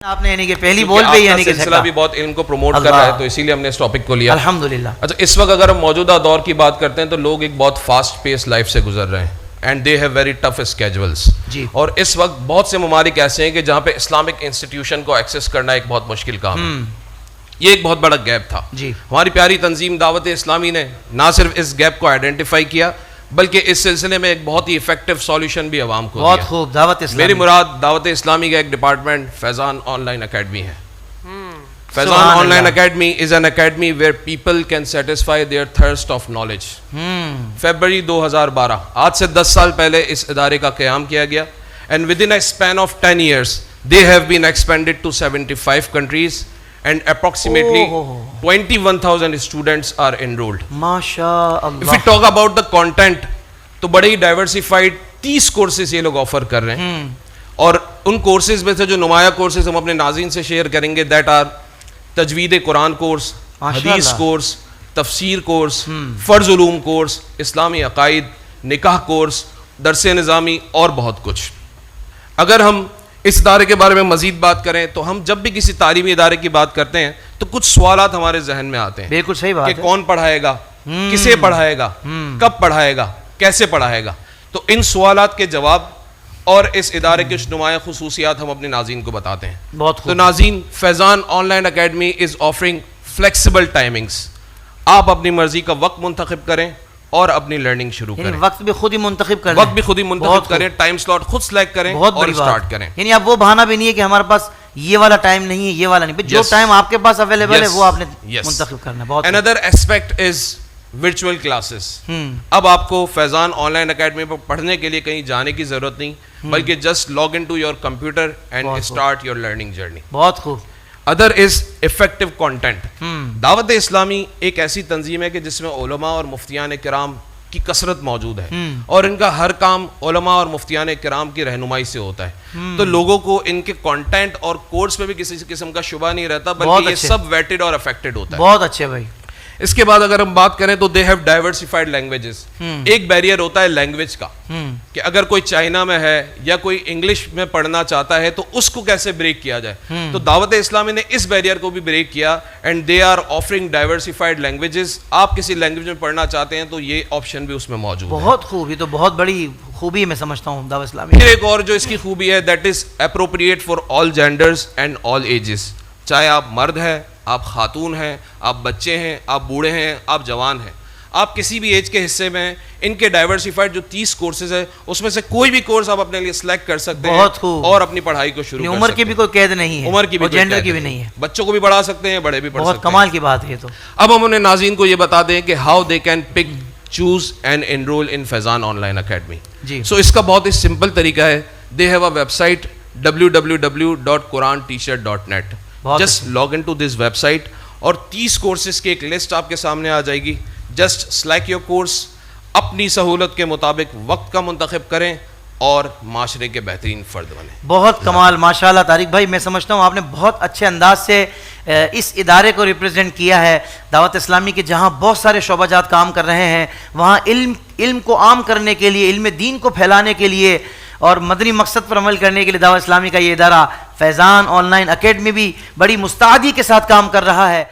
آپ نے یعنی کہ پہلی بول پہ یعنی کہ سلسلہ بھی بہت علم کو پروموٹ کر رہا ہے تو اسی لیے ہم نے اس ٹاپک کو لیا الحمدللہ. اچھا اس وقت اگر ہم موجودہ دور کی بات کرتے ہیں تو لوگ ایک بہت فاسٹ پیس لائف سے گزر رہے ہیں and they have very tough schedules جی. اور اس وقت بہت سے ممالک ایسے ہیں کہ جہاں پہ اسلامک انسٹیٹیوشن کو ایکسیس کرنا ایک بہت مشکل کام ہے. یہ ایک بہت بڑا گیپ تھا. جی. ہماری پیاری تنظیم دعوت اسلامی نے نہ صرف اس گیپ کو آئیڈینٹیفائی کیا بلکہ اس سلسلے میں ایک بہت ہی ایفیکٹو سولوشن بھی عوام کو بہت خوب. دعوت اسلامی میری مراد دعوت اسلامی کا ایک department Faizan online academy ہے. Faizan online academy is an academy where people can satisfy their thirst of knowledge. February 2012 آج سے 10 سال پہلے اس ادارے کا قیام کیا گیا and with in a span of 10 years they have been expanded to 75 countries and approximately 21,000 students are enrolled. ماشاء اللہ. If we talk about the content تو بڑے ہی ڈائیورسیفائڈ 30 کورسز یہ لوگ آفر کر رہے ہیں اور ان کورسز میں سے جو نمایاں کورسز ہم اپنے ناظرین سے شیئر کریں گے دیٹ آر تجوید قرآن کورس, حدیث کورس, تفسیر کورس, فرض علوم کورس, اسلامی عقائد, نکاح کورس, درس نظامی اور بہت کچھ. اگر ہم اس ادارے کے بارے میں مزید بات کریں تو ہم جب بھی کسی تعلیمی ادارے کی بات کرتے ہیں تو کچھ سوالات ہمارے ذہن میں آتے ہیں. بالکل صحیح بات کہ کون پڑھائے گا, کسے پڑھائے گا, کب پڑھائے گا, کیسے پڑھائے گا. تو ان سوالات کے جواب اور اس ادارے کی نمایاں خصوصیات ہم اپنے ناظرین کو بتاتے ہیں. بہت خوب. تو ناظرین Faizan online academy is offering flexible timings. آپ اپنی مرضی کا وقت منتخب کریں اور اپنی لرننگ شروع کریں. وقت بھی خود ہی منتخب کریں. وقت بھی خود ہی منتخب کریں, ٹائم سلاٹ خود سلیکٹ کریں اور اسٹارٹ کریں. یعنی اب وہ بہانہ بھی نہیں ہے کہ ہمارے پاس یہ والا ٹائم نہیں ہے, یہ والا نہیں, جو ٹائم آپ کے پاس اویلیبل ہے وہ آپ نے منتخب کرنا ہے. بہت. Another aspect is virtual classes. اب آپ کو فیضان آن لائن اکیڈمی پر پڑھنے کے لیے کہیں جانے کی ضرورت نہیں بلکہ just log in to your computer and start your learning journey. بہت خوب. Other is effective content. Dawat Islami ایک ایسی تنظیم ہے کہ جس میں علماء اور مفتیان کرام کی کثرت موجود ہے اور ان کا ہر کام علماء اور مفتیان کرام کی رہنمائی سے ہوتا ہے. تو لوگوں کو ان کے کانٹینٹ اور کورس پہ بھی کسی قسم کا شبہ نہیں رہتا بلکہ یہ سب ویٹڈ اور افیکٹڈ ہوتا ہے. بہت اچھے بھائی. اس کے بعد اگر ہم بات کریں تو دے ہیو ڈائیورسیفائڈ لینگویجز. ایک بیریئر ہوتا ہے لینگویج کا کہ اگر کوئی چائنا میں ہے یا کوئی انگلش میں پڑھنا چاہتا ہے تو اس کو کیسے بریک کیا جائے. تو دعوت اسلامی نے اس بیریئر کو بھی بریک کیا and they are offering diversified languages. آپ کسی لینگویج میں پڑھنا چاہتے ہیں تو یہ آپشن بھی اس میں موجود ہے. بہت خوب. یہ تو بہت بڑی خوبی میں سمجھتا ہوں دعوت اسلامی. پھر ایک اور جو اس کی خوبی ہے that is appropriate for all genders and all ages. چاہے آپ مرد ہیں, آپ خاتون ہیں, آپ بچے ہیں, آپ بوڑھے ہیں, آپ جوان ہیں, آپ کسی بھی ایج کے حصے میں ان کے ڈائیورسیفائڈ جو 30 کورسز ہیں اس میں سے کوئی بھی کورس آپ اپنے لیے سلیکٹ کر سکتے ہیں اور اپنی پڑھائی کو شروع کر سکتے ہیں. عمر کی بھی کوئی قید نہیں ہے, عمر کی بھی جینڈر کی بھی نہیں ہے. بچوں کو بھی پڑھا سکتے ہیں, بڑے بھی پڑھ سکتے ہیں. بہت کمال کی بات ہے. تو اب ہم انہیں ناظرین کو یہ بتا دیں کہ how they can pick, choose and enroll in Faizan online academy. So اس کا بہت ہی سمپل طریقہ ہے. They have a website www.quranteacher.net. Just log in to this website اور 30 کورسز کی ایک لسٹ آپ کے سامنے آ جائے گی. جسٹ سلیکٹ یور کورس, اپنی سہولت کے مطابق وقت کا منتخب کریں اور معاشرے کے بہترین فرد بنیں. بہت کمال. ماشاءاللہ طارق بھائی, میں سمجھتا ہوں آپ نے بہت اچھے انداز سے اس ادارے کو ریپرزینٹ کیا ہے. دعوت اسلامی کے جہاں بہت سارے شعبہ جات کام کر رہے ہیں وہاں علم کو عام کرنے کے لیے, علم دین کو پھیلانے کے لیے اور مدنی مقصد پر عمل کرنے کے لیے دعوت اسلامی کا یہ ادارہ فیضان آن لائن اکیڈمی بھی بڑی مستعدی کے ساتھ کام کر رہا ہے.